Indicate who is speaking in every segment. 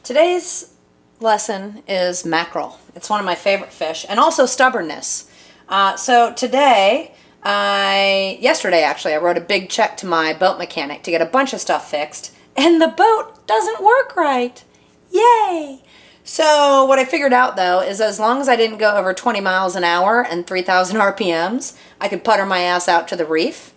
Speaker 1: Today's lesson is mackerel. It's one of my favorite fish, and also stubbornness. Yesterday actually, I wrote a big check to my boat mechanic to get a bunch of stuff fixed, and the boat doesn't work right. Yay! So what I figured out though is as long as I didn't go over 20 miles an hour and 3,000 RPMs, I could putter my ass out to the reef.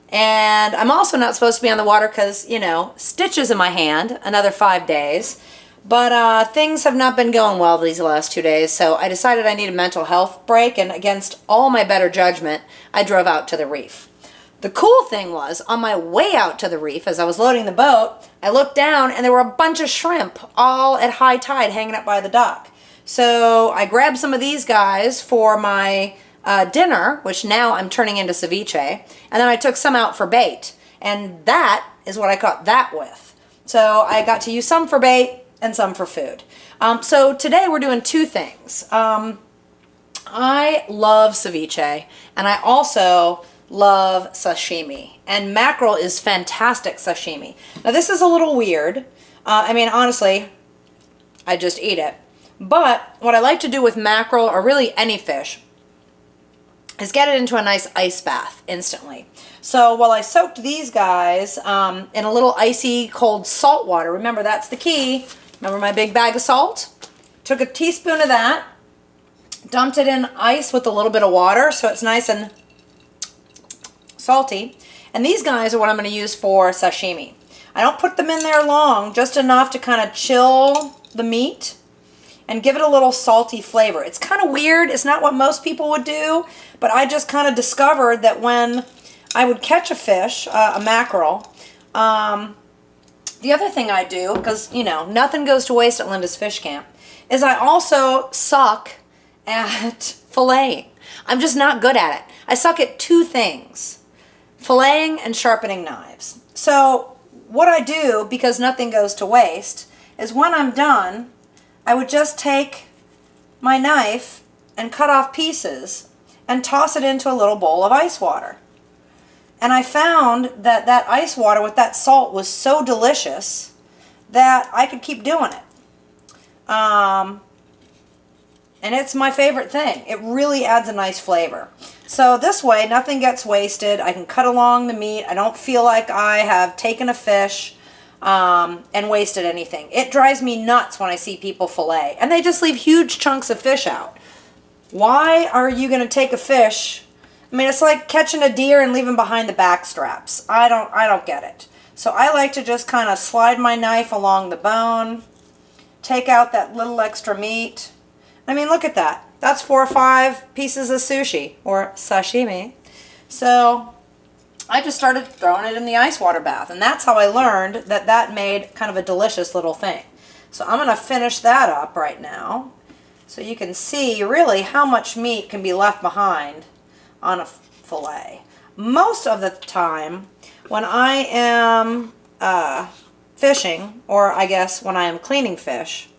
Speaker 1: And I'm also not supposed to be on the water because, you know, stitches in my hand, another 5 days. But things have not been going well these last 2 days, so I decided I need a mental health break, and against all my better judgment, I drove out to the reef. The cool thing was, on my way out to the reef, as I was loading the boat, I looked down and there were a bunch of shrimp all at high tide hanging up by the dock. So I grabbed some of these guys for my dinner, which now I'm turning into ceviche, and then I took some out for bait, and that is what I caught that with. So I got to use some for bait and some for food. So today we're doing two things. I love ceviche, and I also love sashimi, and mackerel is fantastic sashimi. Now this is a little weird. I mean, honestly, I just eat it. But what I like to do with mackerel, or really any fish, is get it into a nice ice bath instantly. So while I soaked these guys in a little icy cold salt water, remember that's the key. Remember my big bag of salt? Took a teaspoon of that, dumped it in ice with a little bit of water so it's nice and salty. And these guys are what I'm going to use for sashimi. I don't put them in there long, just enough to kind of chill the meat and give it a little salty flavor. It's kind of weird. It's not what most people would do, but I just kind of discovered that when I would catch a fish, a mackerel, the other thing I do, because, you know, nothing goes to waste at Linda's Fish Camp, is I also suck at filleting. I'm just not good at it. I suck at two things: filleting and sharpening knives. So what I do, because nothing goes to waste, is when I'm done, I would just take my knife and cut off pieces and toss it into a little bowl of ice water. And I found that that ice water with that salt was so delicious that I could keep doing it. And it's my favorite thing. It really adds a nice flavor. So this way, nothing gets wasted. I can cut along the meat. I don't feel like I have taken a fish and wasted anything. It drives me nuts when I see people fillet, and they just leave huge chunks of fish out. Why are you going to take a fish? I mean, it's like catching a deer and leaving behind the back straps. I don't get it. So I like to just kind of slide my knife along the bone, take out that little extra meat. I mean, look at that. That's 4 or 5 pieces of sushi, or sashimi. So I just started throwing it in the ice water bath, and that's how I learned that that made kind of a delicious little thing. So I'm going to finish that up right now so you can see really how much meat can be left behind on a fillet. Most of the time when I am fishing, or I guess when I am cleaning fish,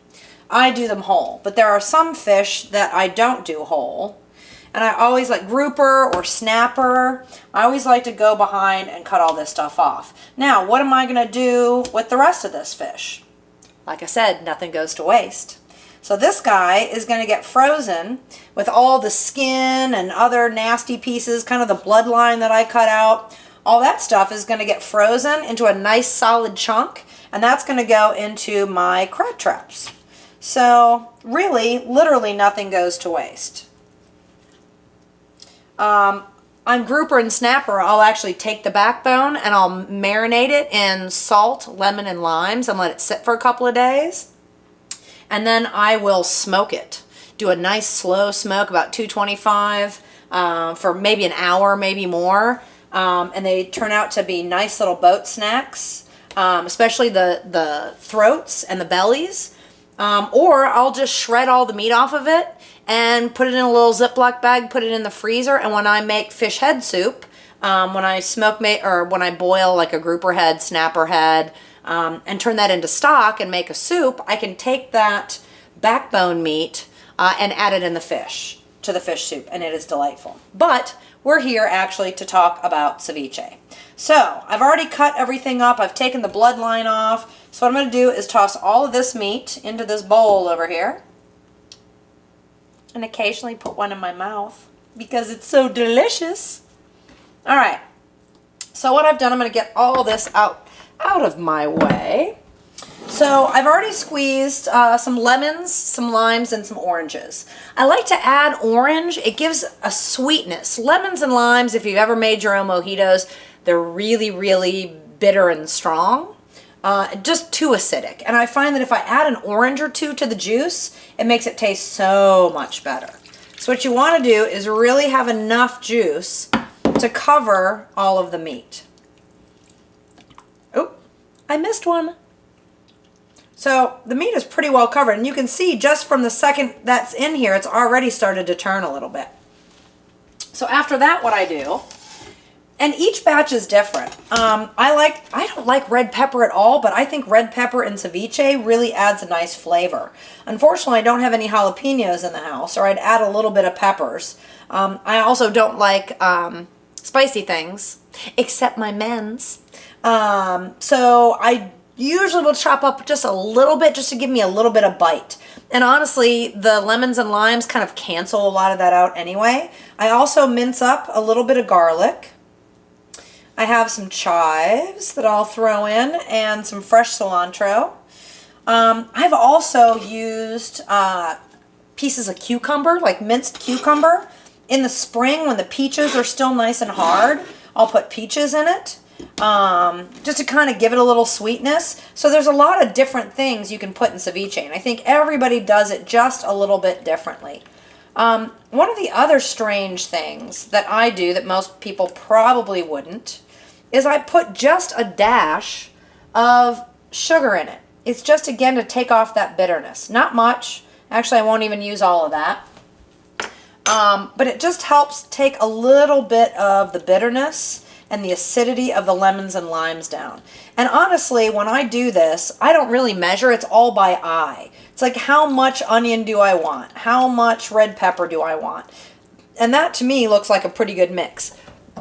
Speaker 1: I do them whole. But there are some fish that I don't do whole. And I always, like grouper or snapper, I always like to go behind and cut all this stuff off. Now, what am I going to do with the rest of this fish? Like I said, nothing goes to waste. So this guy is going to get frozen with all the skin and other nasty pieces, kind of the bloodline that I cut out. All that stuff is going to get frozen into a nice solid chunk, and that's going to go into my crab traps. So really, literally nothing goes to waste. On grouper and snapper, I'll actually take the backbone and I'll marinate it in salt, lemon, and limes and let it sit for a couple of days. And then I will smoke it. Do a nice slow smoke, about 225, for maybe an hour, maybe more. And they turn out to be nice little boat snacks, especially the throats and the bellies. Or I'll just shred all the meat off of it and put it in a little Ziploc bag, put it in the freezer, and when I make fish head soup, when I boil like a grouper head, snapper head, and turn that into stock and make a soup, I can take that backbone meat and add it in the fish, to the fish soup, and it is delightful. But we're here actually to talk about ceviche. So I've already cut everything up. I've taken the bloodline off. So what I'm going to do is toss all of this meat into this bowl over here. And occasionally put one in my mouth because it's so delicious. All right. So what I've done, I'm going to get all this out of my way. So I've already squeezed some lemons, some limes, and some oranges. I like to add orange. It gives a sweetness. Lemons and limes, if you've ever made your own mojitos, they're really, really bitter and strong. Just too acidic. And I find that if I add an orange or two to the juice, it makes it taste so much better. So what you want to do is really have enough juice to cover all of the meat. Oop, I missed one. So the meat is pretty well covered, and you can see just from the second that's in here, it's already started to turn a little bit. So after that, what I do, and each batch is different. I don't like red pepper at all, but I think red pepper in ceviche really adds a nice flavor. Unfortunately, I don't have any jalapenos in the house, or I'd add a little bit of peppers. I also don't like spicy things, except my men's. So I usually will chop up just a little bit just to give me a little bit of bite. And honestly, the lemons and limes kind of cancel a lot of that out anyway. I also mince up a little bit of garlic. I have some chives that I'll throw in and some fresh cilantro. I've also used pieces of cucumber, like minced cucumber. In the spring when the peaches are still nice and hard, I'll put peaches in it. Just to kind of give it a little sweetness. So there's a lot of different things you can put in ceviche, and I think everybody does it just a little bit differently. One of the other strange things that I do that most people probably wouldn't is I put just a dash of sugar in it. It's just, again, to take off that bitterness. Not much. Actually, I won't even use all of that. But it just helps take a little bit of the bitterness and the acidity of the lemons and limes down. And honestly, when I do this, I don't really measure. It's all by eye. It's like, how much onion do I want? How much red pepper do I want? And that, to me, looks like a pretty good mix.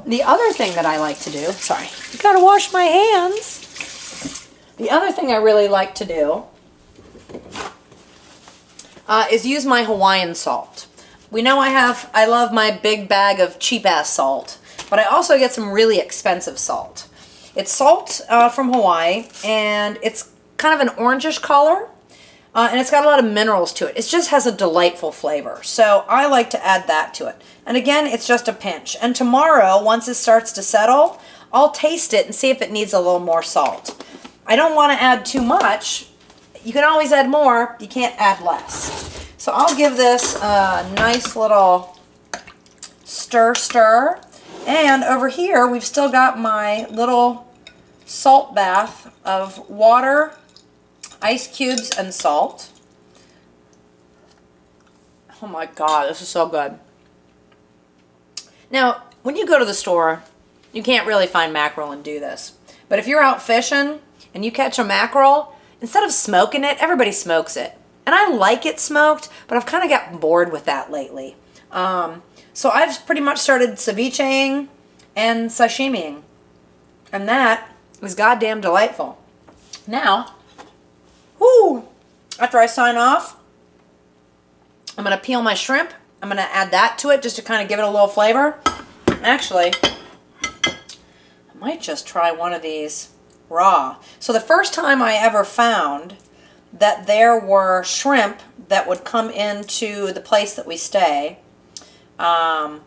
Speaker 1: The other thing that I like to do, sorry, I gotta wash my hands. The other thing I really like to do is use my Hawaiian salt. We know I love my big bag of cheap-ass salt. But I also get some really expensive salt. It's salt from Hawaii, and it's kind of an orangish color, and it's got a lot of minerals to it. It just has a delightful flavor, so I like to add that to it. And again, it's just a pinch. And tomorrow, once it starts to settle, I'll taste it and see if it needs a little more salt. I don't want to add too much. You can always add more. You can't add less. So I'll give this a nice little stir. And over here, we've still got my little salt bath of water, ice cubes, and salt. Oh my God, this is so good. Now, when you go to the store, you can't really find mackerel and do this. But if you're out fishing and you catch a mackerel, instead of smoking it, everybody smokes it. And I like it smoked, but I've kind of gotten bored with that lately. So I've pretty much started cevicheing and sashimiing. And that is goddamn delightful. Now, after I sign off, I'm going to peel my shrimp. I'm going to add that to it just to kind of give it a little flavor. Actually, I might just try one of these raw. So the first time I ever found that there were shrimp that would come into the place that we stay, I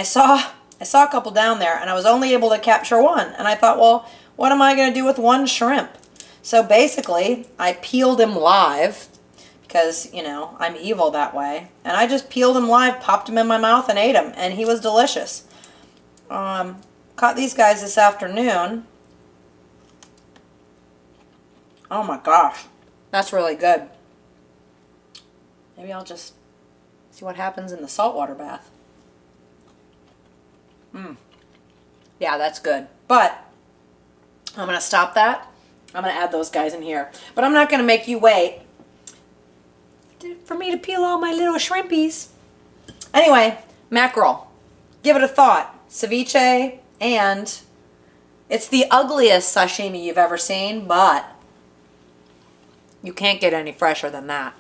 Speaker 1: saw a couple down there, and I was only able to capture one. And I thought, well, what am I going to do with one shrimp? So basically, I peeled him live because, you know, I'm evil that way. And I just peeled him live, popped him in my mouth, and ate him. And he was delicious. Caught these guys this afternoon. Oh my gosh. That's really good. Maybe I'll just see what happens in the saltwater bath. Yeah, that's good. But I'm going to stop that. I'm going to add those guys in here. But I'm not going to make you wait for me to peel all my little shrimpies. Anyway, mackerel. Give it a thought. Ceviche and It's the ugliest sashimi you've ever seen, but you can't get any fresher than that.